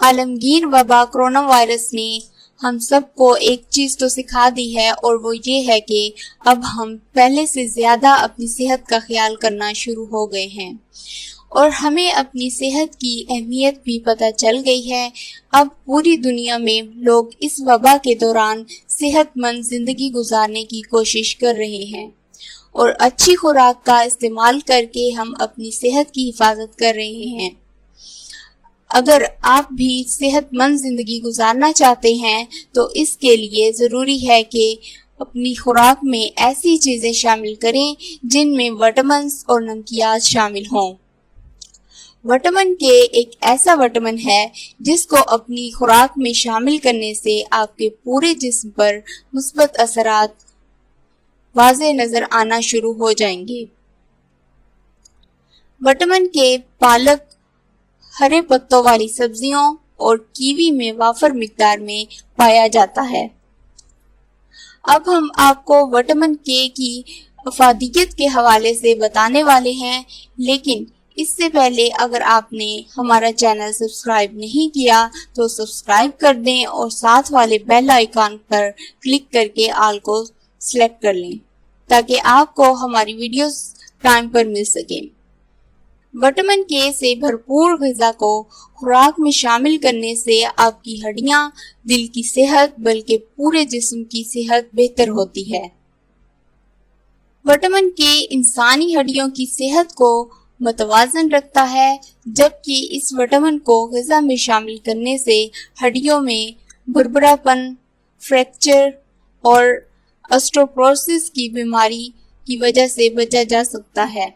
عالمگیر وبا corona virus نے ہم سب کو ایک چیز تو سکھا دی ہے، اور وہ یہ ہے کہ اب ہم پہلے سے زیادہ اپنی صحت کا خیال کرنا شروع ہو گئے ہیں، اور ہمیں اپنی صحت کی اہمیت بھی پتہ چل گئی ہے۔ اب پوری دنیا میں لوگ اس وبا کے دوران صحت مند زندگی گزارنے کی کوشش کر رہے ہیں، اور اچھی خوراک کا استعمال کر کے ہم اپنی صحت کی حفاظت کر رہے ہیں۔ اگر آپ بھی صحت مند زندگی گزارنا چاہتے ہیں تو اس کے لیے ضروری ہے کہ اپنی خوراک میں ایسی چیزیں شامل کریں جن میں وٹامنز اور نمکیات شامل ہوں۔ وٹامن کے ایک ایسا وٹامن ہے جس کو اپنی خوراک میں شامل کرنے سے آپ کے پورے جسم پر مثبت اثرات واضح نظر آنا شروع ہو جائیں گے۔ وٹامن کے پالک، ہرے پتوں والی سبزیوں اور کیوی میں وافر مقدار میں پایا جاتا ہے۔ اب ہم آپ کو وٹامن کے کی افادیت کے حوالے سے بتانے والے ہیں، لیکن اس سے پہلے اگر آپ نے ہمارا چینل سبسکرائب نہیں کیا تو سبسکرائب کر دیں اور ساتھ والے بیل آئیکن پر کلک کر کے آل کو سلیکٹ کر لیں تاکہ آپ کو ہماری ویڈیوز ٹائم پر مل سکیں۔ وٹامن کے سے بھرپور غذا کو خوراک میں شامل کرنے سے آپ کی ہڈیاں، دل کی صحت بلکہ پورے جسم کی صحت بہتر ہوتی ہے۔ وٹامن کے انسانی ہڈیوں کی صحت کو متوازن رکھتا ہے، جبکہ اس وٹامن کو غذا میں شامل کرنے سے ہڈیوں میں بھربھرا پن، فریکچر اور اسٹوپروسس کی بیماری کی وجہ سے بچا جا سکتا ہے۔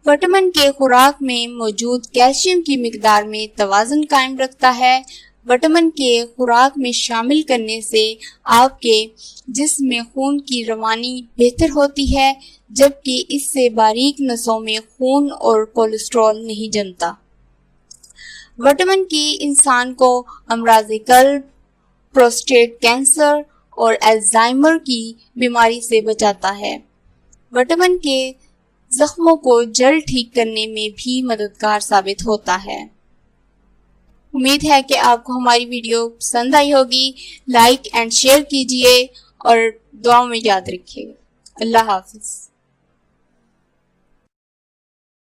وٹامن کے خوراک میں موجود کیلشیم کی مقدار میں توازن قائم رکھتا ہے۔ وٹامن کے خوراک میں شامل کرنے سے آپ کے جسم میں خون کی روانی بہتر ہوتی ہے، جبکہ اس سے باریک نسوں میں خون اور کولیسٹرول نہیں جمتا۔ وٹامن کی انسان کو امراض قلب، پروسٹیٹ کینسر اور الزائمر کی بیماری سے بچاتا ہے۔ وٹامن کے زخموں کو جلد ٹھیک کرنے میں بھی مددگار ثابت ہوتا ہے۔ امید ہے کہ آپ کو ہماری ویڈیو پسند آئی ہوگی۔ لائک اینڈ شیئر کیجئے اور دعاؤں میں یاد رکھیے۔ اللہ حافظ۔